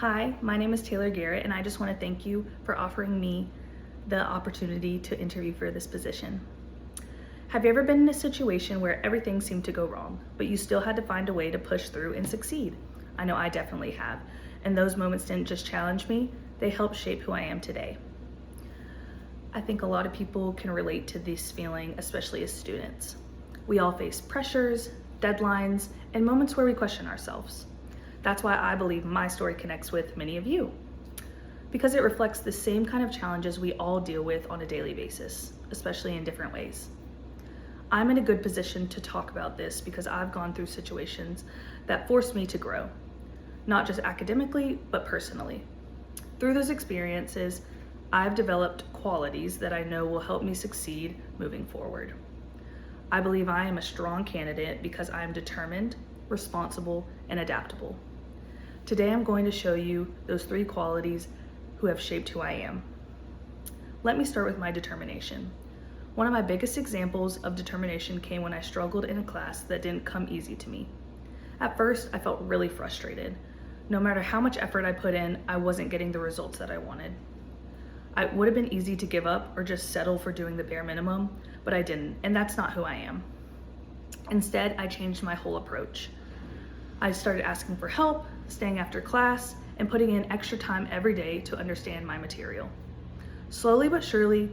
Hi, my name is Taylor Garrett, and I just want to thank you for offering me the opportunity to interview for this position. Have you ever been in a situation where everything seemed to go wrong, but you still had to find a way to push through and succeed? I know I definitely have, and those moments didn't just challenge me, they helped shape who I am today. I think a lot of people can relate to this feeling, especially as students. We all face pressures, deadlines, and moments where we question ourselves. That's why I believe my story connects with many of you, because it reflects the same kind of challenges we all deal with on a daily basis, especially in different ways. I'm in a good position to talk about this because I've gone through situations that forced me to grow, not just academically, but personally. Through those experiences, I've developed qualities that I know will help me succeed moving forward. I believe I am a strong candidate because I am determined, responsible, and adaptable. Today I'm going to show you those 3 qualities who have shaped who I am. Let me start with my determination. One of my biggest examples of determination came when I struggled in a class that didn't come easy to me. At first, I felt really frustrated. No matter how much effort I put in, I wasn't getting the results that I wanted. It would have been easy to give up or just settle for doing the bare minimum, but I didn't, and that's not who I am. Instead, I changed my whole approach. I started asking for help, staying after class, and putting in extra time every day to understand my material. Slowly but surely,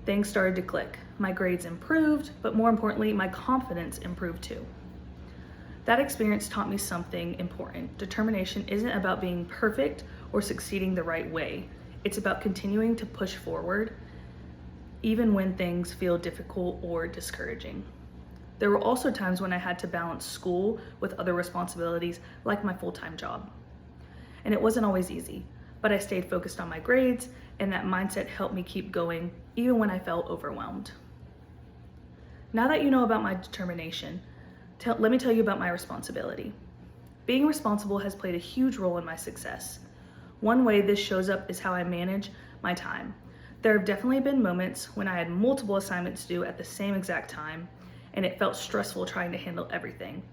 things started to click. My grades improved, but more importantly, my confidence improved too. That experience taught me something important. Determination isn't about being perfect or succeeding the right way. It's about continuing to push forward, even when things feel difficult or discouraging. There were also times when I had to balance school with other responsibilities like my full-time job. And it wasn't always easy, but I stayed focused on my grades, and that mindset helped me keep going even when I felt overwhelmed. Now that you know about my determination, let me tell you about my responsibility. Being responsible has played a huge role in my success. One way this shows up is how I manage my time. There have definitely been moments when I had multiple assignments due at the same exact time, and it felt stressful trying to handle everything,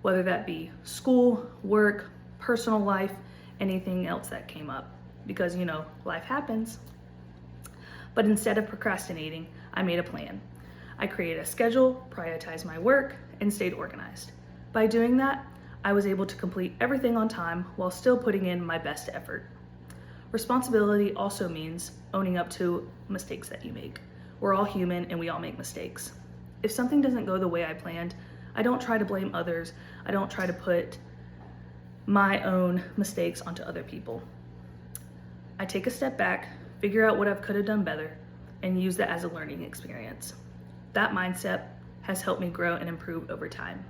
whether that be school, work, personal life, anything else that came up, because life happens. But instead of procrastinating, I made a plan. I created a schedule, prioritized my work, and stayed organized. By doing that, I was able to complete everything on time while still putting in my best effort. Responsibility also means owning up to mistakes that you make. We're all human and we all make mistakes. If something doesn't go the way I planned, I don't try to blame others. I don't try to put my own mistakes onto other people. I take a step back, figure out what I could have done better, and use that as a learning experience. That mindset has helped me grow and improve over time.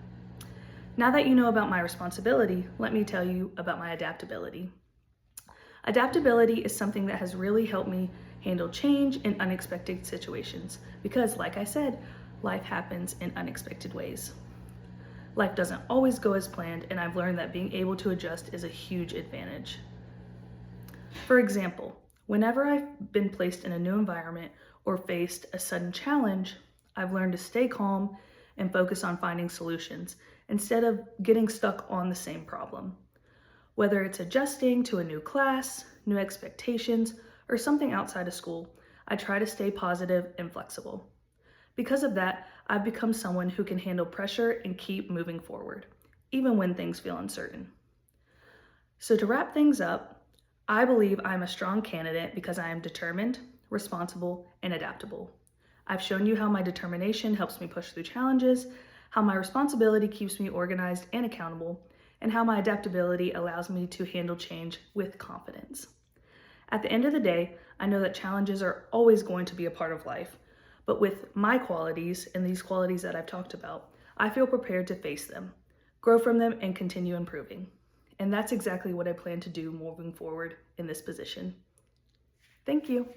Now that you know about my responsibility, let me tell you about my adaptability. Adaptability is something that has really helped me handle change in unexpected situations because, like I said, life happens in unexpected ways. Life doesn't always go as planned, and I've learned that being able to adjust is a huge advantage. For example, whenever I've been placed in a new environment or faced a sudden challenge, I've learned to stay calm and focus on finding solutions instead of getting stuck on the same problem. Whether it's adjusting to a new class, new expectations, or something outside of school, I try to stay positive and flexible. Because of that, I've become someone who can handle pressure and keep moving forward, even when things feel uncertain. So to wrap things up, I believe I'm a strong candidate because I am determined, responsible, and adaptable. I've shown you how my determination helps me push through challenges, how my responsibility keeps me organized and accountable, and how my adaptability allows me to handle change with confidence. At the end of the day, I know that challenges are always going to be a part of life, but with my qualities and these qualities that I've talked about, I feel prepared to face them, grow from them, and continue improving. And that's exactly what I plan to do moving forward in this position. Thank you.